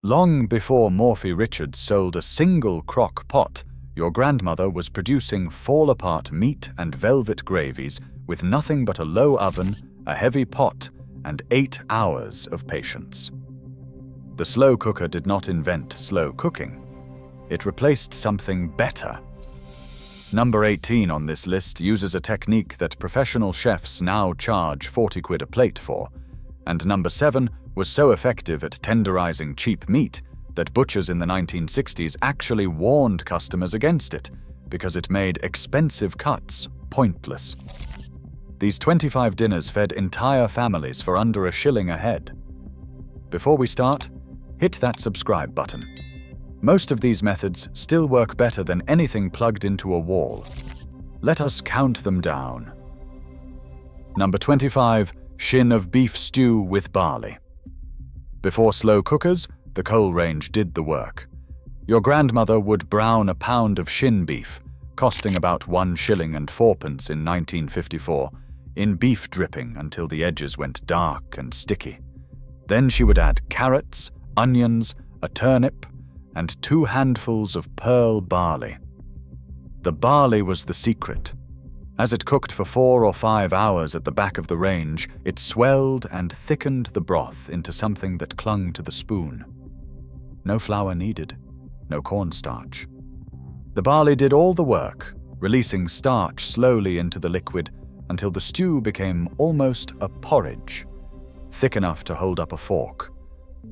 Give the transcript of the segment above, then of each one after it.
Long before Morphy Richards sold a single crock pot, your grandmother was producing fall-apart meat and velvet gravies with nothing but a low oven, a heavy pot, and 8 hours of patience. The slow cooker did not invent slow cooking. It replaced something better. Number 18 on this list uses a technique that professional chefs now charge 40 quid a plate for, and number 7 was so effective at tenderizing cheap meat that butchers in the 1960s actually warned customers against it because it made expensive cuts pointless. These 25 dinners fed entire families for under £1 a head. Before we start, hit that subscribe button. Most of these methods still work better than anything plugged into a wall. Let us count them down. Number 25, shin of beef stew with barley. Before slow cookers, the coal range did the work. Your grandmother would brown a pound of shin beef, costing about £1 and 4p in 1954, in beef dripping until the edges went dark and sticky. Then she would add carrots, onions, a turnip, and 2 handfuls of pearl barley. The barley was the secret. As it cooked for 4 or 5 hours at the back of the range, it swelled and thickened the broth into something that clung to the spoon. No flour needed, no cornstarch. The barley did all the work, releasing starch slowly into the liquid until the stew became almost a porridge, thick enough to hold up a fork.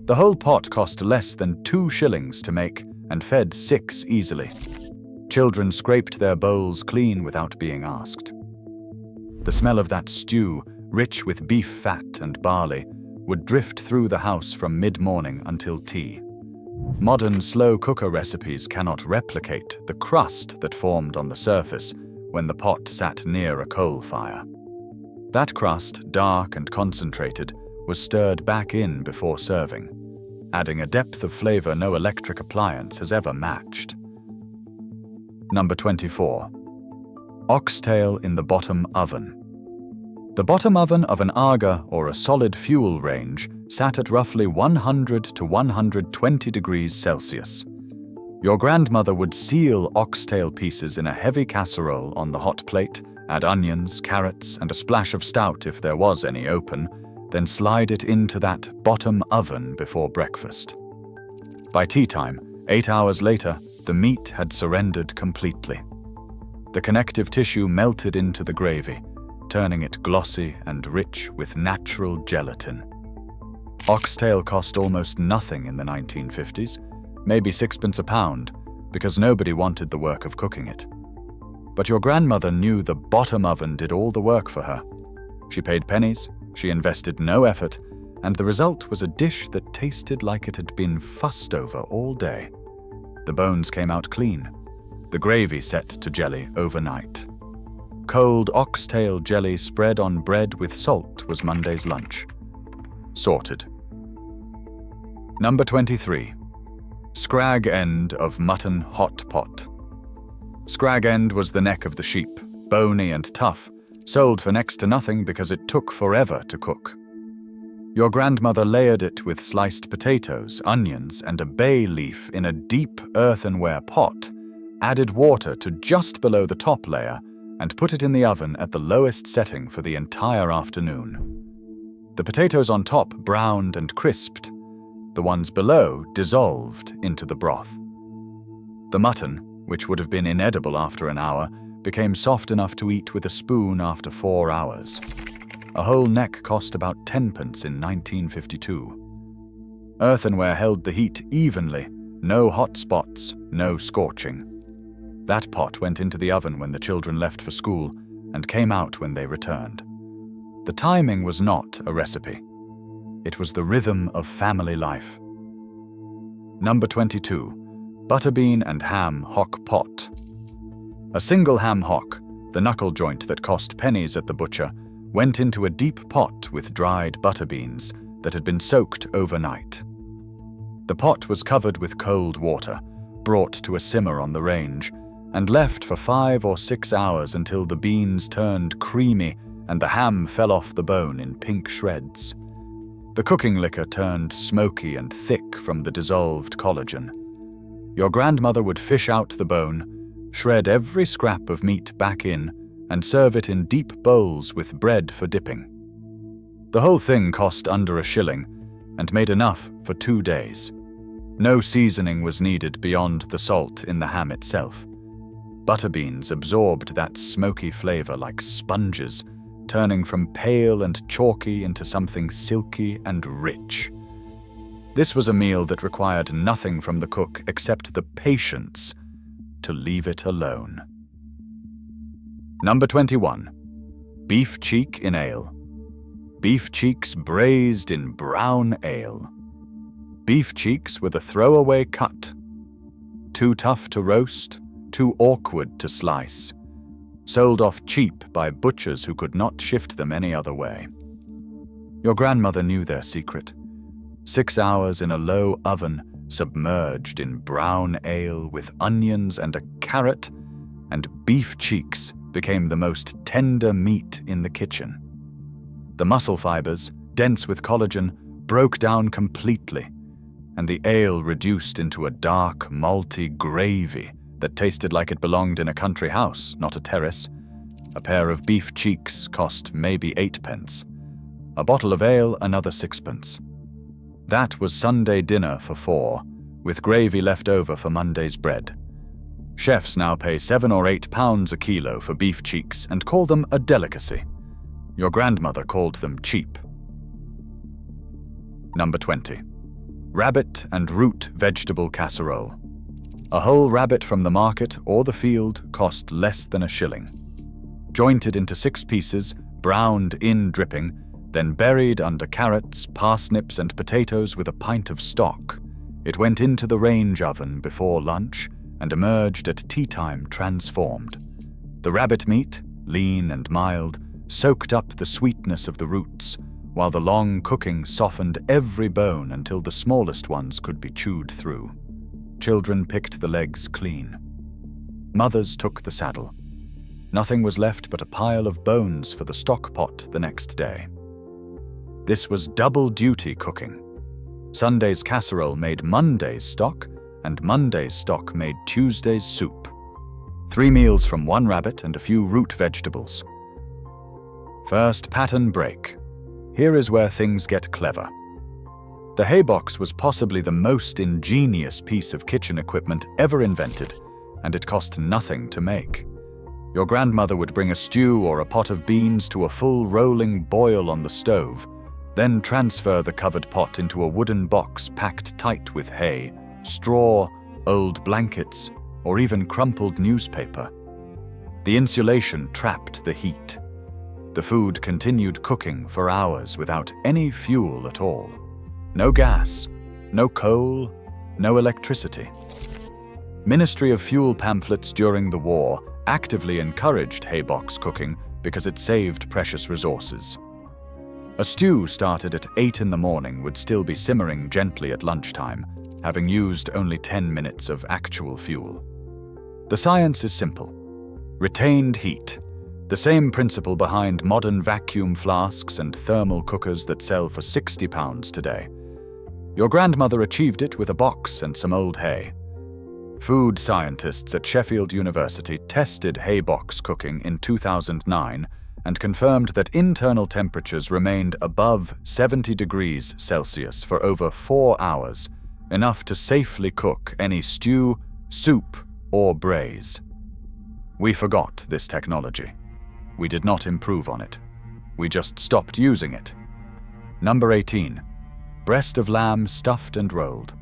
The whole pot cost less than 2 shillings to make and fed 6 easily. Children scraped their bowls clean without being asked. The smell of that stew, rich with beef fat and barley, would drift through the house from mid-morning until tea. Modern slow cooker recipes cannot replicate the crust that formed on the surface when the pot sat near a coal fire. That crust, dark and concentrated, was stirred back in before serving, adding a depth of flavor no electric appliance has ever matched. Number 24. Oxtail in the bottom oven. The bottom oven of an Aga or a solid fuel range sat at roughly 100 to 120 degrees Celsius. Your grandmother would seal oxtail pieces in a heavy casserole on the hot plate, add onions, carrots, and a splash of stout if there was any open, then slide it into that bottom oven before breakfast. By tea time, 8 hours later, the meat had surrendered completely. The connective tissue melted into the gravy, turning it glossy and rich with natural gelatin. Oxtail cost almost nothing in the 1950s, maybe 6p a pound, because nobody wanted the work of cooking it. But your grandmother knew the bottom oven did all the work for her. She paid pennies, she invested no effort, and the result was a dish that tasted like it had been fussed over all day. The bones came out clean, the gravy set to jelly overnight. Cold oxtail jelly spread on bread with salt was Monday's lunch. Sorted. Number 23. Scrag end of mutton hot pot. Scrag end was the neck of the sheep, bony and tough, sold for next to nothing because it took forever to cook. Your grandmother layered it with sliced potatoes, onions, and a bay leaf in a deep earthenware pot, added water to just below the top layer, and put it in the oven at the lowest setting for the entire afternoon. The potatoes on top browned and crisped. The ones below dissolved into the broth. The mutton, which would have been inedible after an hour, became soft enough to eat with a spoon after 4 hours. A whole neck cost about 10p in 1952. Earthenware held the heat evenly, no hot spots, no scorching. That pot went into the oven when the children left for school and came out when they returned. The timing was not a recipe. It was the rhythm of family life. Number 22. Butterbean and ham hock pot. A single ham hock, the knuckle joint that cost pennies at the butcher, went into a deep pot with dried butter beans that had been soaked overnight. The pot was covered with cold water, brought to a simmer on the range, and left for 5 or 6 hours until the beans turned creamy and the ham fell off the bone in pink shreds. The cooking liquor turned smoky and thick from the dissolved collagen. Your grandmother would fish out the bone, shred every scrap of meat back in, and serve it in deep bowls with bread for dipping. The whole thing cost under $1 and made enough for 2 days. No seasoning was needed beyond the salt in the ham itself. Butterbeans absorbed that smoky flavor like sponges, turning from pale and chalky into something silky and rich. This was a meal that required nothing from the cook except the patience to leave it alone. Number 21. Beef cheek in ale. Beef cheeks braised in brown ale. Beef cheeks were the throwaway cut. Too tough to roast, too awkward to slice. Sold off cheap by butchers who could not shift them any other way. Your grandmother knew their secret. 6 hours in a low oven, submerged in brown ale with onions and a carrot, and beef cheeks became the most tender meat in the kitchen. The muscle fibers, dense with collagen, broke down completely, and the ale reduced into a dark, malty gravy that tasted like it belonged in a country house, not a terrace. A pair of beef cheeks cost maybe 8p. A bottle of ale another 6p. That was Sunday dinner for 4, with gravy left over for Monday's bread. Chefs now pay £7 or £8 a kilo for beef cheeks and call them a delicacy. Your grandmother called them cheap. Number 20. Rabbit and root vegetable casserole. A whole rabbit from the market or the field cost less than $1. Jointed into 6 pieces, browned in dripping, then buried under carrots, parsnips, and potatoes with a pint of stock. It went into the range oven before lunch and emerged at tea time transformed. The rabbit meat, lean and mild, soaked up the sweetness of the roots, while the long cooking softened every bone until the smallest ones could be chewed through. Children picked the legs clean. Mothers took the saddle. Nothing was left but a pile of bones for the stock pot the next day. This was double-duty cooking. Sunday's casserole made Monday's stock, and Monday's stock made Tuesday's soup. 3 meals from 1 rabbit and a few root vegetables. First pattern break. Here is where things get clever. The haybox was possibly the most ingenious piece of kitchen equipment ever invented, and it cost nothing to make. Your grandmother would bring a stew or a pot of beans to a full rolling boil on the stove, then transfer the covered pot into a wooden box packed tight with hay, straw, old blankets, or even crumpled newspaper. The insulation trapped the heat. The food continued cooking for hours without any fuel at all. No gas, no coal, no electricity. Ministry of Fuel pamphlets during the war actively encouraged haybox cooking because it saved precious resources. A stew started at 8 in the morning would still be simmering gently at lunchtime, having used only 10 minutes of actual fuel. The science is simple. Retained heat. The same principle behind modern vacuum flasks and thermal cookers that sell for £60 today. Your grandmother achieved it with a box and some old hay. Food scientists at Sheffield University tested haybox cooking in 2009 and confirmed that internal temperatures remained above 70 degrees Celsius for over 4 hours, enough to safely cook any stew, soup, or braise. We forgot this technology. We did not improve on it. We just stopped using it. Number 18. Breast of lamb stuffed and rolled.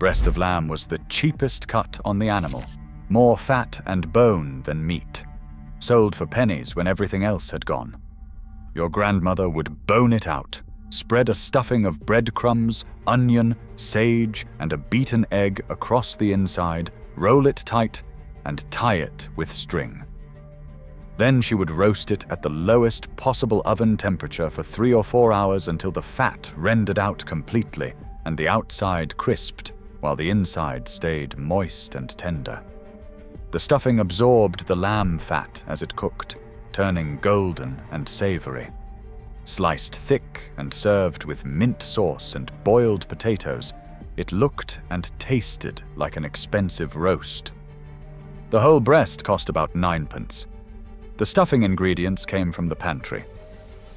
Breast of lamb was the cheapest cut on the animal, more fat and bone than meat, sold for pennies when everything else had gone. Your grandmother would bone it out, spread a stuffing of breadcrumbs, onion, sage, and a beaten egg across the inside, roll it tight, and tie it with string. Then she would roast it at the lowest possible oven temperature for 3 or 4 hours until the fat rendered out completely and the outside crisped, while the inside stayed moist and tender. The stuffing absorbed the lamb fat as it cooked, turning golden and savory. Sliced thick and served with mint sauce and boiled potatoes, it looked and tasted like an expensive roast. The whole breast cost about 9p. The stuffing ingredients came from the pantry.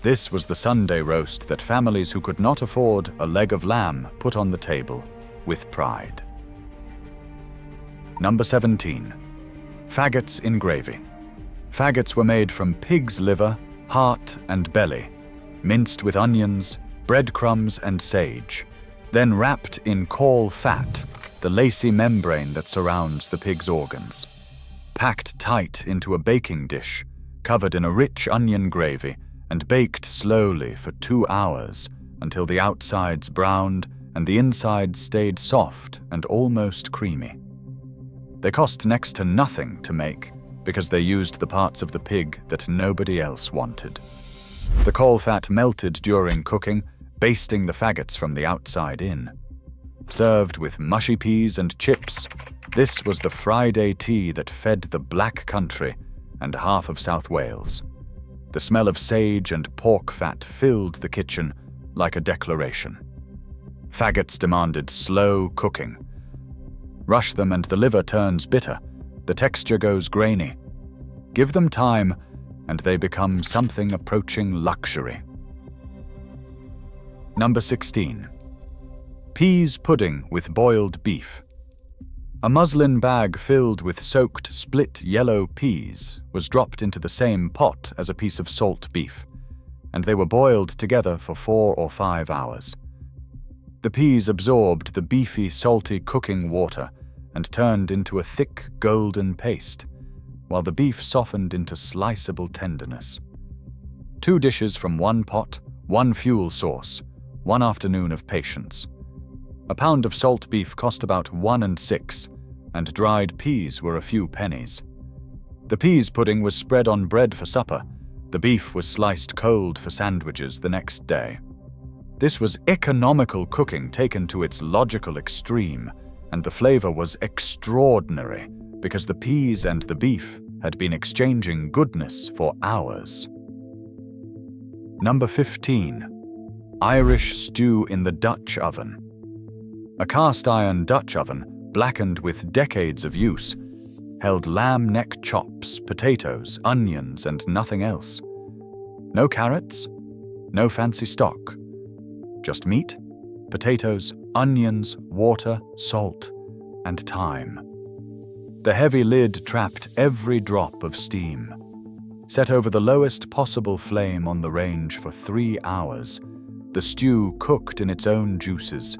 This was the Sunday roast that families who could not afford a leg of lamb put on the table with pride. Number 17. Faggots in gravy. Faggots were made from pig's liver, heart, and belly, minced with onions, breadcrumbs, and sage, then wrapped in caul fat, the lacy membrane that surrounds the pig's organs. Packed tight into a baking dish, covered in a rich onion gravy, and baked slowly for 2 hours until the outsides browned and the insides stayed soft and almost creamy. They cost next to nothing to make because they used the parts of the pig that nobody else wanted. The caul fat melted during cooking, basting the faggots from the outside in. Served with mushy peas and chips, this was the Friday tea that fed the Black Country and half of South Wales. The smell of sage and pork fat filled the kitchen like a declaration. Faggots demanded slow cooking. Rush them and the liver turns bitter, the texture goes grainy. Give them time and they become something approaching luxury. Number 16. Peas pudding with boiled beef. A muslin bag filled with soaked split yellow peas was dropped into the same pot as a piece of salt beef, and they were boiled together for 4 or 5 hours. The peas absorbed the beefy, salty cooking water and turned into a thick golden paste, while the beef softened into sliceable tenderness. 2 dishes from 1 pot, 1 fuel source, 1 afternoon of patience. A pound of salt beef cost about 1 6, and dried peas were a few pennies. The peas pudding was spread on bread for supper. The beef was sliced cold for sandwiches the next day. This was economical cooking taken to its logical extreme, and the flavor was extraordinary because the peas and the beef had been exchanging goodness for hours. Number 15. Irish stew in the Dutch oven. A cast-iron Dutch oven, blackened with decades of use, held lamb neck chops, potatoes, onions, and nothing else. No carrots, no fancy stock. Just meat, potatoes, onions, water, salt, and thyme. The heavy lid trapped every drop of steam. Set over the lowest possible flame on the range for 3 hours, the stew cooked in its own juices.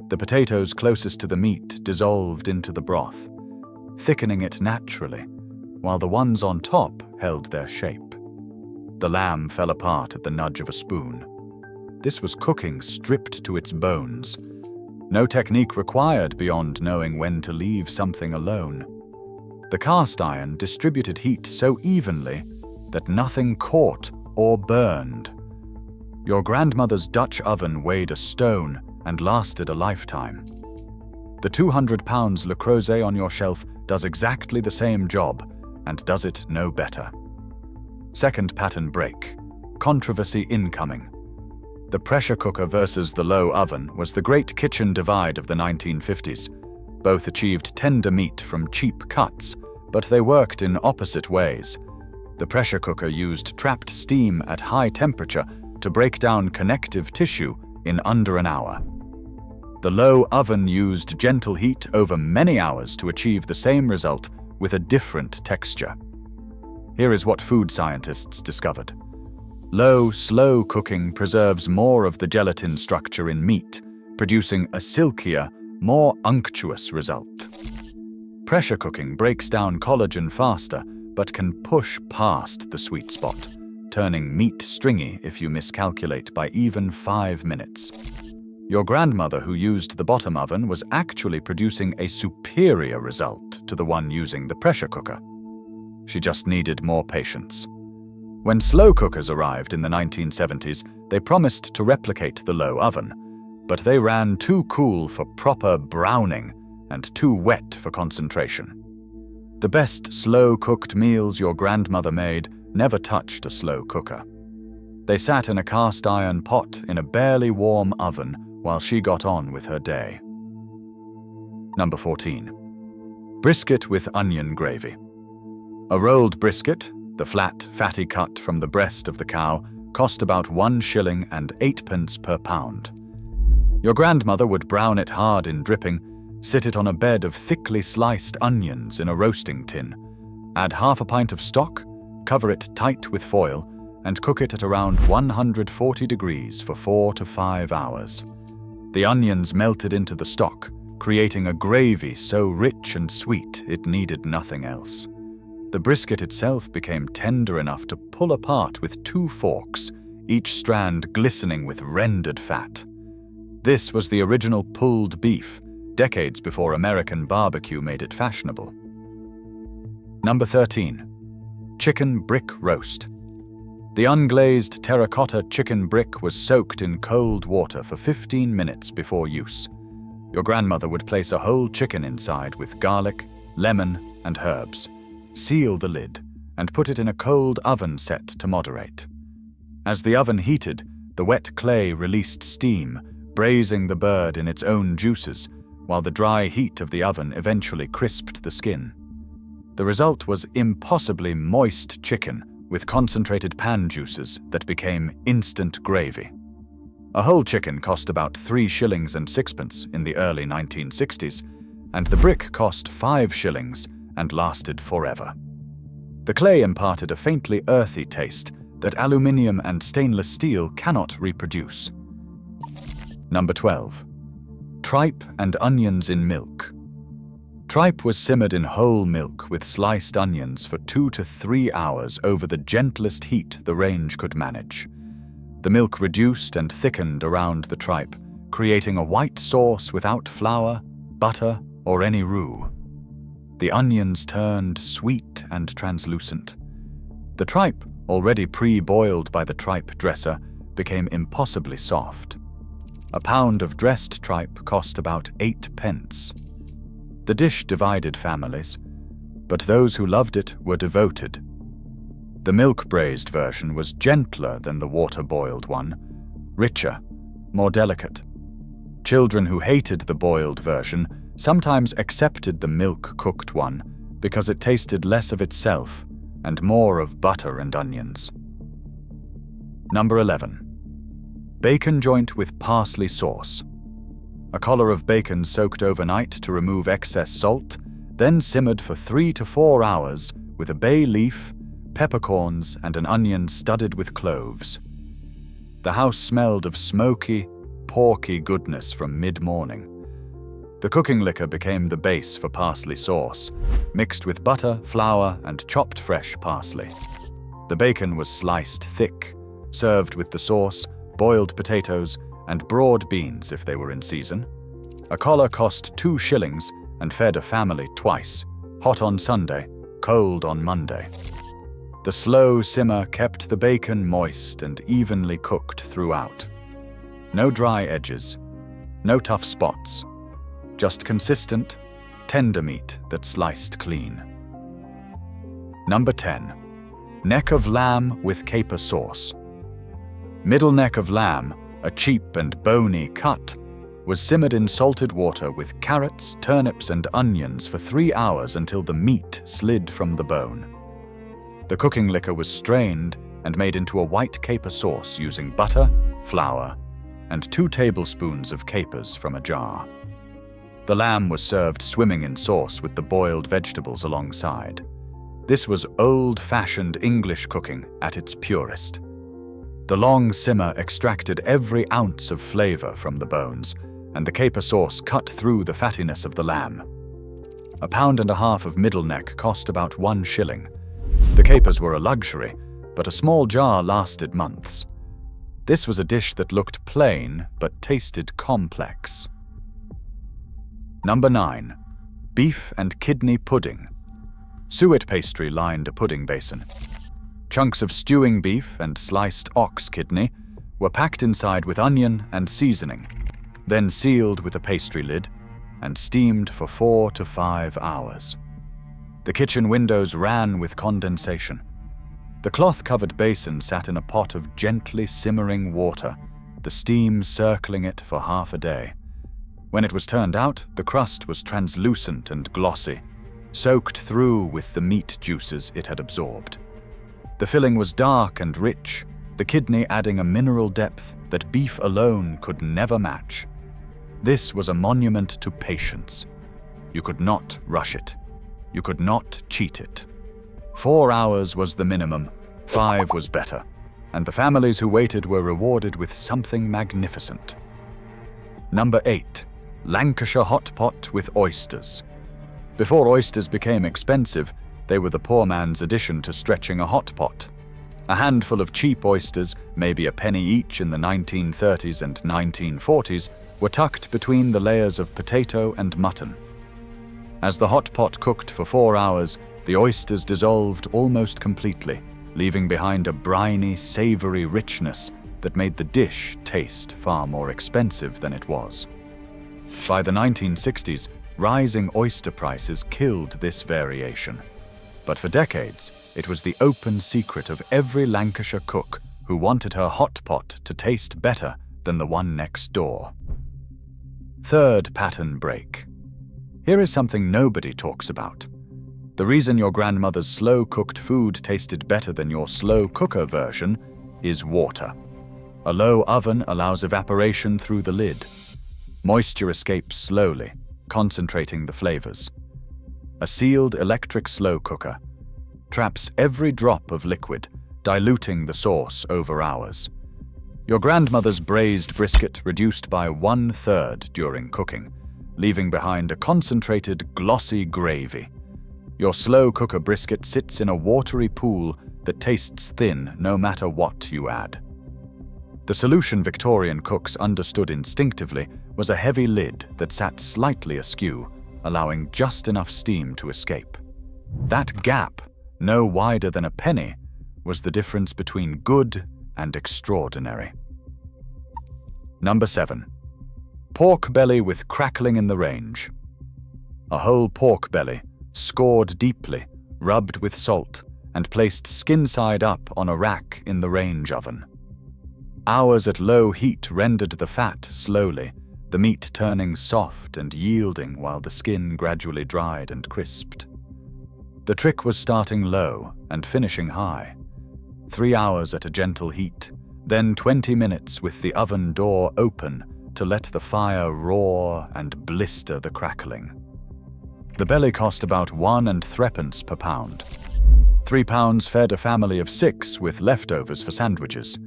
The potatoes closest to the meat dissolved into the broth, thickening it naturally, while the ones on top held their shape. The lamb fell apart at the nudge of a spoon. This was cooking stripped to its bones. No technique required beyond knowing when to leave something alone. The cast iron distributed heat so evenly that nothing caught or burned. Your grandmother's Dutch oven weighed a stone and lasted a lifetime. The 200-pound Le Creuset on your shelf does exactly the same job and does it no better. Second pattern break. Controversy incoming. The pressure cooker versus the low oven was the great kitchen divide of the 1950s. Both achieved tender meat from cheap cuts, but they worked in opposite ways. The pressure cooker used trapped steam at high temperature to break down connective tissue in under an hour. The low oven used gentle heat over many hours to achieve the same result with a different texture. Here is what food scientists discovered. Low, slow cooking preserves more of the gelatin structure in meat, producing a silkier, more unctuous result. Pressure cooking breaks down collagen faster, but can push past the sweet spot, turning meat stringy if you miscalculate by even 5 minutes. Your grandmother who used the bottom oven was actually producing a superior result to the one using the pressure cooker. She just needed more patience. When slow cookers arrived in the 1970s, they promised to replicate the low oven, but they ran too cool for proper browning and too wet for concentration. The best slow-cooked meals your grandmother made never touched a slow cooker. They sat in a cast-iron pot in a barely warm oven while she got on with her day. Number 14. Brisket with onion gravy. A rolled brisket, the flat, fatty cut from the breast of the cow, cost about 1 shilling and 8 pence per pound. Your grandmother would brown it hard in dripping, sit it on a bed of thickly sliced onions in a roasting tin, add half a pint of stock, cover it tight with foil, and cook it at around 140 degrees for 4 to 5 hours. The onions melted into the stock, creating a gravy so rich and sweet it needed nothing else. The brisket itself became tender enough to pull apart with 2 forks, each strand glistening with rendered fat. This was the original pulled beef, decades before American barbecue made it fashionable. Number 13. Chicken brick roast. The unglazed terracotta chicken brick was soaked in cold water for 15 minutes before use. Your grandmother would place a whole chicken inside with garlic, lemon, and herbs, seal the lid, and put it in a cold oven set to moderate. As the oven heated, the wet clay released steam, braising the bird in its own juices, while the dry heat of the oven eventually crisped the skin. The result was impossibly moist chicken with concentrated pan juices that became instant gravy. A whole chicken cost about 3 shillings and 6 pence in the early 1960s, and the brick cost 5 shillings and lasted forever. The clay imparted a faintly earthy taste that aluminium and stainless steel cannot reproduce. Number 12. Tripe and onions in milk. Tripe was simmered in whole milk with sliced onions for 2 to 3 hours over the gentlest heat the range could manage. The milk reduced and thickened around the tripe, creating a white sauce without flour, butter, or any roux. The onions turned sweet and translucent. The tripe, already pre-boiled by the tripe dresser, became impossibly soft. A pound of dressed tripe cost about 8 pence. The dish divided families, but those who loved it were devoted. The milk-braised version was gentler than the water-boiled one, richer, more delicate. Children who hated the boiled version sometimes accepted the milk-cooked one because it tasted less of itself and more of butter and onions. Number 11. Bacon joint with parsley sauce. A collar of bacon soaked overnight to remove excess salt, then simmered for 3 to 4 hours with a bay leaf, peppercorns, and an onion studded with cloves. The house smelled of smoky, porky goodness from mid-morning. The cooking liquor became the base for parsley sauce, mixed with butter, flour, and chopped fresh parsley. The bacon was sliced thick, served with the sauce, boiled potatoes, and broad beans if they were in season. A collar cost 2 shillings and fed a family twice, hot on Sunday, cold on Monday. The slow simmer kept the bacon moist and evenly cooked throughout. No dry edges, no tough spots, just consistent, tender meat that sliced clean. Number 10. Neck of lamb with caper sauce. Middle neck of lamb, a cheap and bony cut, was simmered in salted water with carrots, turnips, and onions for 3 hours until the meat slid from the bone. The cooking liquor was strained and made into a white caper sauce using butter, flour, and 2 tablespoons of capers from a jar. The lamb was served swimming in sauce with the boiled vegetables alongside. This was old-fashioned English cooking at its purest. The long simmer extracted every ounce of flavor from the bones, and the caper sauce cut through the fattiness of the lamb. A pound and a half of middle neck cost about 1 shilling. The capers were a luxury, but a small jar lasted months. This was a dish that looked plain but tasted complex. Number 9. Beef and kidney pudding. Suet pastry lined a pudding basin. Chunks of stewing beef and sliced ox kidney were packed inside with onion and seasoning, then sealed with a pastry lid and steamed for 4 to 5 hours. The kitchen windows ran with condensation. The cloth-covered basin sat in a pot of gently simmering water, the steam circling it for half a day. When it was turned out, the crust was translucent and glossy, soaked through with the meat juices it had absorbed. The filling was dark and rich, the kidney adding a mineral depth that beef alone could never match. This was a monument to patience. You could not rush it. You could not cheat it. 4 hours was the minimum, 5 was better, and the families who waited were rewarded with something magnificent. Number 8. Lancashire hot pot with oysters. Before oysters became expensive, they were the poor man's addition to stretching a hot pot. A handful of cheap oysters, maybe a penny each in the 1930s and 1940s, were tucked between the layers of potato and mutton. As the hot pot cooked for 4 hours, the oysters dissolved almost completely, leaving behind a briny, savory richness that made the dish taste far more expensive than it was. By the 1960s, rising oyster prices killed this variation. But for decades, it was the open secret of every Lancashire cook who wanted her hot pot to taste better than the one next door. Third pattern break. Here is something nobody talks about. The reason your grandmother's slow-cooked food tasted better than your slow-cooker version is water. A low oven allows evaporation through the lid. Moisture escapes slowly, concentrating the flavors. A sealed electric slow cooker traps every drop of liquid, diluting the sauce over hours. Your grandmother's braised brisket reduced by 1/3 during cooking, leaving behind a concentrated, glossy gravy. Your slow cooker brisket sits in a watery pool that tastes thin no matter what you add. The solution Victorian cooks understood instinctively was a heavy lid that sat slightly askew, allowing just enough steam to escape. That gap, no wider than a penny, was the difference between good and extraordinary. Number 7. Pork belly with crackling in the range. A whole pork belly, scored deeply, rubbed with salt, and placed skin side up on a rack in the range oven. Hours at low heat rendered the fat slowly, the meat turning soft and yielding while the skin gradually dried and crisped. The trick was starting low and finishing high. 3 hours at a gentle heat, then 20 minutes with the oven door open to let the fire roar and blister the crackling. The belly cost about 1 3d per pound. 3 pounds fed a family of 6 with leftovers for sandwiches.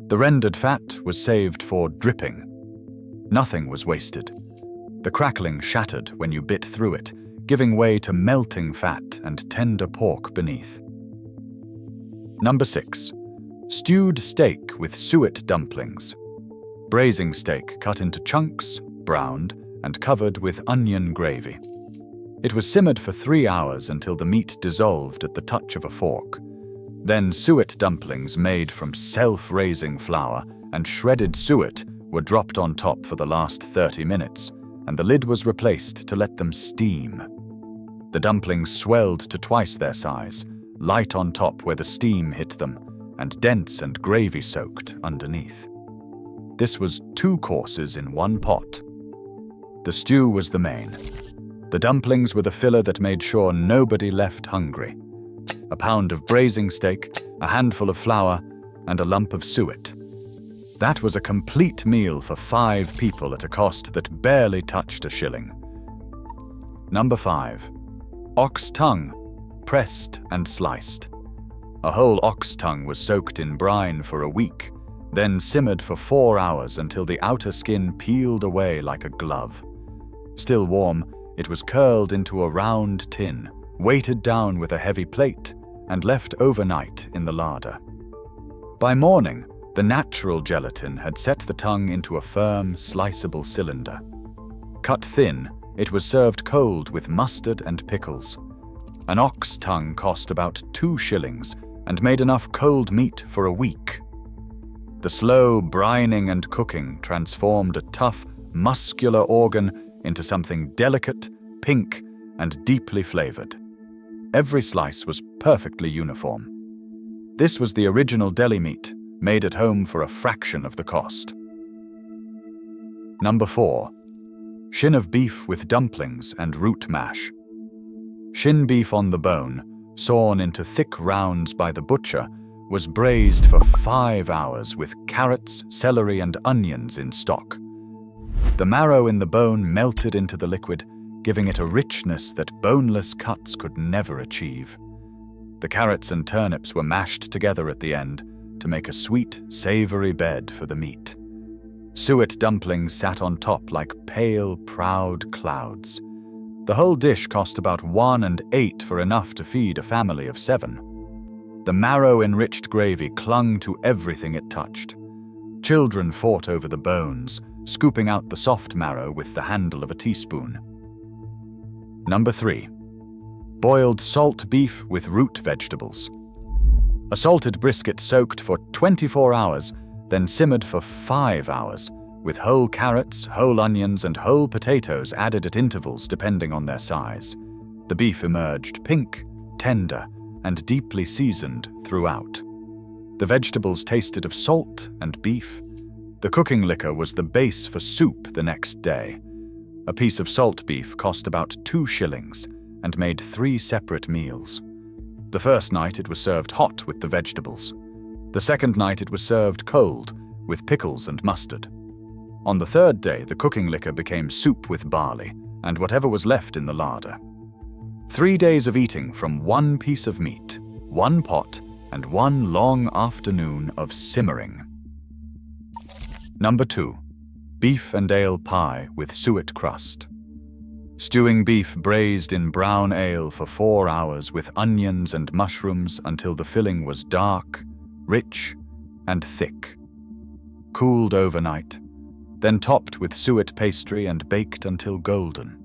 The rendered fat was saved for dripping. Nothing was wasted. The crackling shattered when you bit through it, giving way to melting fat and tender pork beneath. Number 6. Stewed steak with suet dumplings. Braising steak cut into chunks, browned, and covered with onion gravy. It was simmered for 3 hours until the meat dissolved at the touch of a fork. Then suet dumplings made from self-raising flour and shredded suet were dropped on top for the last 30 minutes, and the lid was replaced to let them steam. The dumplings swelled to twice their size, light on top where the steam hit them, and dense and gravy-soaked underneath. This was 2 courses in 1 pot. The stew was the main. The dumplings were the filler that made sure nobody left hungry. A pound of braising steak, a handful of flour, and a lump of suet. That was a complete meal for 5 people at a cost that barely touched a shilling. Number 5. Ox tongue, pressed and sliced. A whole ox tongue was soaked in brine for a week, then simmered for 4 hours until the outer skin peeled away like a glove. Still warm, it was curled into a round tin, weighted down with a heavy plate, and left overnight in the larder. By morning, the natural gelatin had set the tongue into a firm, sliceable cylinder. Cut thin, it was served cold with mustard and pickles. An ox tongue cost about 2 shillings and made enough cold meat for a week. The slow brining and cooking transformed a tough, muscular organ into something delicate, pink, and deeply flavored. Every slice was perfectly uniform. This was the original deli meat, made at home for a fraction of the cost. Number 4. Shin of beef with dumplings and root mash. Shin beef on the bone, sawn into thick rounds by the butcher, was braised for 5 hours with carrots, celery, and onions in stock. The marrow in the bone melted into the liquid, giving it a richness that boneless cuts could never achieve. The carrots and turnips were mashed together at the end to make a sweet, savory bed for the meat. Suet dumplings sat on top like pale, proud clouds. The whole dish cost about 1.8 for enough to feed a family of 7. The marrow-enriched gravy clung to everything it touched. Children fought over the bones, scooping out the soft marrow with the handle of a teaspoon. Number 3. Boiled salt beef with root vegetables. A salted brisket soaked for 24 hours, then simmered for 5 hours, with whole carrots, whole onions, and whole potatoes added at intervals depending on their size. The beef emerged pink, tender, and deeply seasoned throughout. The vegetables tasted of salt and beef. The cooking liquor was the base for soup the next day. A piece of salt beef cost about 2 shillings and made 3 separate meals. The first night it was served hot with the vegetables. The second night it was served cold, with pickles and mustard. On the third day, the cooking liquor became soup with barley and whatever was left in the larder. 3 days of eating from 1 piece of meat, 1 pot, and 1 long afternoon of simmering. Number 2. Beef and ale pie with suet crust. Stewing beef braised in brown ale for 4 hours with onions and mushrooms until the filling was dark, rich, and thick. Cooled overnight, then topped with suet pastry and baked until golden.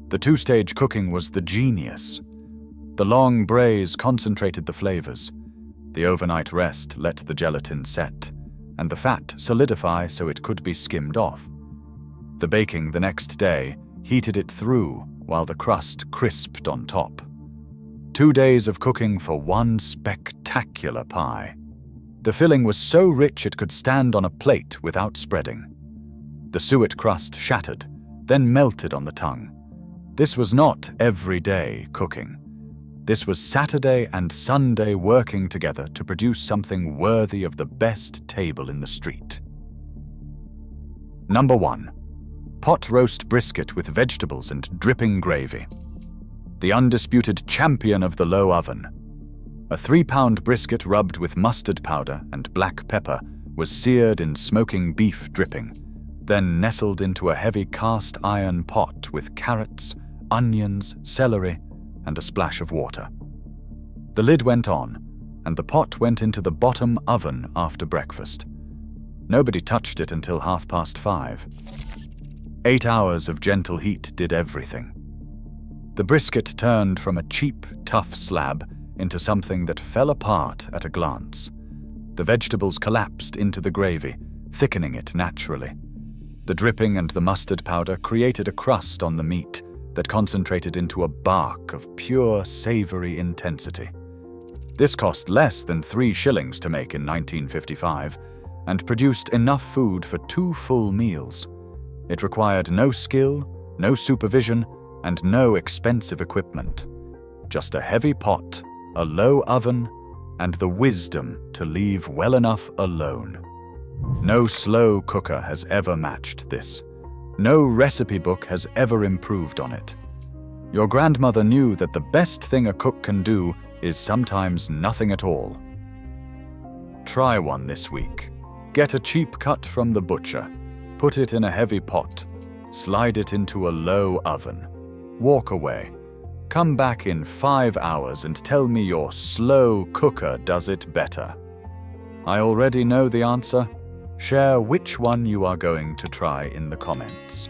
The 2-stage cooking was the genius. The long braise concentrated the flavors. The overnight rest let the gelatin set, and the fat solidify so it could be skimmed off. The baking the next day heated it through while the crust crisped on top. 2 days of cooking for 1 spectacular pie. The filling was so rich it could stand on a plate without spreading. The suet crust shattered, then melted on the tongue. This was not everyday cooking. This was Saturday and Sunday working together to produce something worthy of the best table in the street. Number 1. Pot roast brisket with vegetables and dripping gravy. The undisputed champion of the low oven. A 3-pound brisket rubbed with mustard powder and black pepper was seared in smoking beef dripping, then nestled into a heavy cast iron pot with carrots, onions, celery, and a splash of water. The lid went on, and the pot went into the bottom oven after breakfast. Nobody touched it until 5:30. 8 hours of gentle heat did everything. The brisket turned from a cheap, tough slab into something that fell apart at a glance. The vegetables collapsed into the gravy, thickening it naturally. The dripping and the mustard powder created a crust on the meat that concentrated into a bark of pure, savory intensity. This cost less than 3 shillings to make in 1955 and produced enough food for 2 full meals. It required no skill, no supervision, and no expensive equipment. Just a heavy pot, a low oven, and the wisdom to leave well enough alone. No slow cooker has ever matched this. No recipe book has ever improved on it. Your grandmother knew that the best thing a cook can do is sometimes nothing at all. Try one this week. Get a cheap cut from the butcher. Put it in a heavy pot. Slide it into a low oven. Walk away. Come back in 5 hours and tell me your slow cooker does it better. I already know the answer. Share which one you are going to try in the comments.